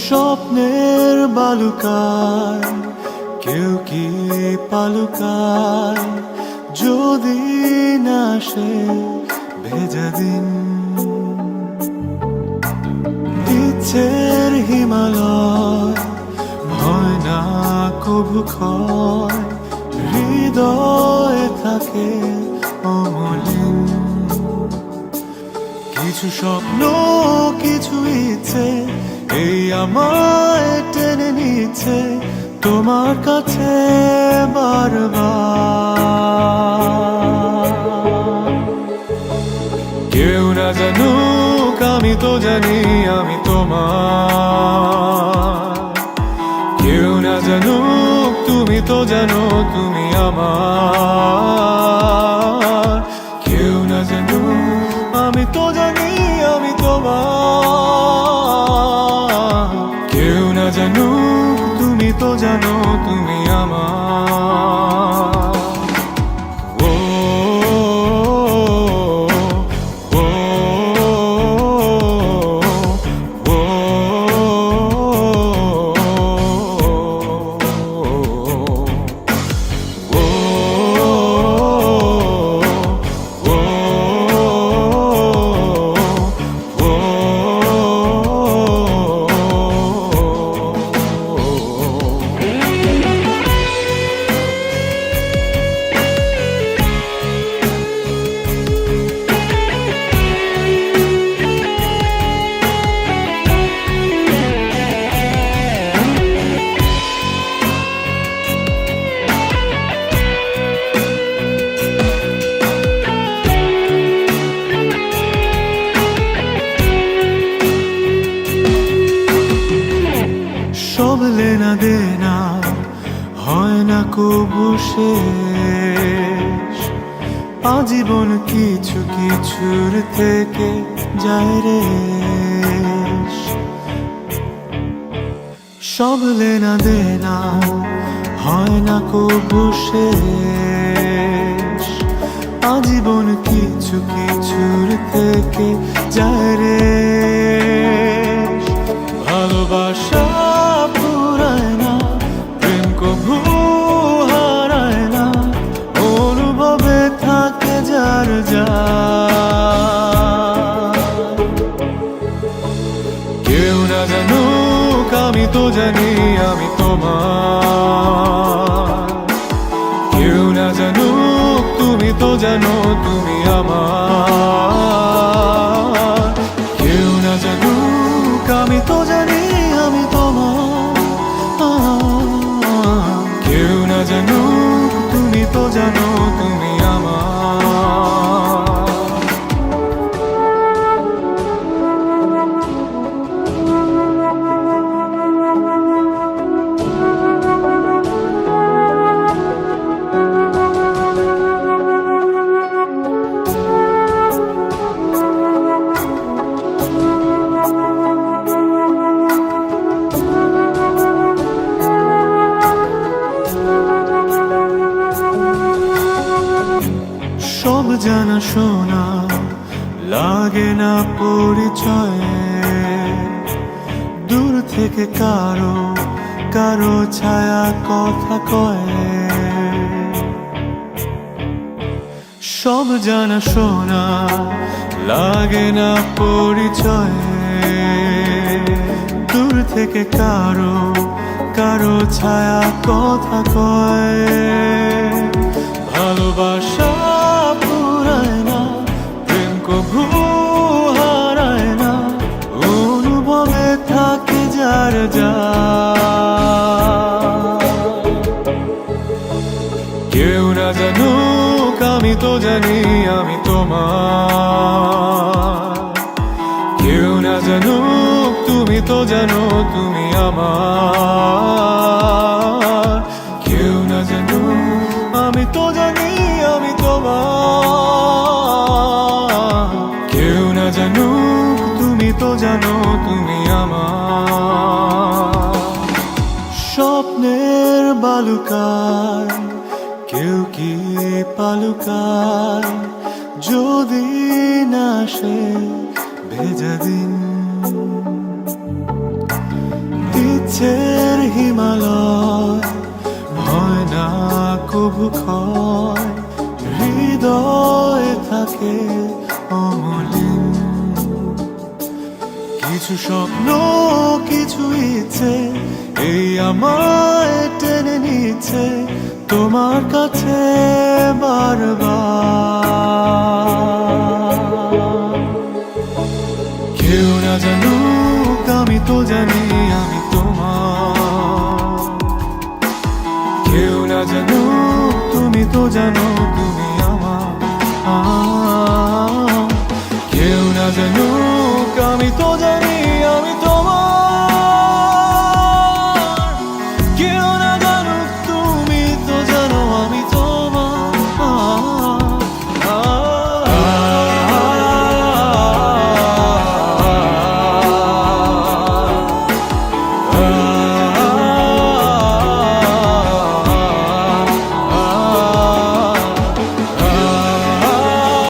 স্বপ্নের বালুকায় কেউ কি পালুকায়, যদি না সে ভেজা দিন। ইচ্ছের হিমালয় হয় না কভু ক্ষয়, হৃদয়ে থাকে অমলিন। কিছু স্বপ্ন কিছু ইচ্ছে এই আমায় টেনে নিচ্ছে তোমার কাছে বারবার। কেউ না জানুক আমি তো জানি আমি তোমার, কেউ না জানুক তুমি তো জানো তুমি আমার। কেউ না জানুক আমি তো জানি আমি তোমার, কেউ না জানুক তুমি তো জানো তুমি আমার। সব লেনা দেনা হয় না কবু শেষ, আজীবন কিছু কিছুর থেকে যায় রে। সব লেনা দেনা হয় না কবু শেষ, আজীবন কিছু কিছুর থেকে যায় রে। ভালোবাসা পুরায় না, প্রেম কভু হারায় না, অনুভবে থাকে যার যার। কেউ না জানুক আমি তো জানি আমি তোমার, কেউ না জানুক তুমি তো জানো তুমি আমার। কেউ না জানুক আমি তো জানি আমি তোমার, কেউ না জানুক তুমি তো জানো তুমি আমার। সব জানা শোনা লাগে না পরিচয়ে, দূর থেকে কারো কারো ছায়া কথা কয়। সব জানা শোনা লাগে না পরিচয়ে, দূর থেকে কারো কারো ছায়া কথা কয়। ভালোবাসা পুরায় না, প্রেম কভু হারায় না, অনুভবে থাকে যার যার। কেউ না জানুক আমি তো জানি আমি তোমার, কেউ না জানুক তুমি তো জানো তুমি আমার। কেউ না জানুক আমি তো জানি আমি তোমার, কেউ না জানুক তুমি তো জানো তুমি আমার। লুকায়, কেউ কি পালুকায়, যদি না সে ভেজা দিন। ইচ্ছের হিমালয় হয় না কবু ক্ষয়, হৃদয় থাকে অমলিন। কিছু স্বপ্ন কিছু ইচ্ছে এই আমায় টেনে নিচ্ছে তোমার কাছে বারবার। কেউ না জানুক আমি তো জানি আমি তোমার, কেউ না জানুক তুমি তো জানো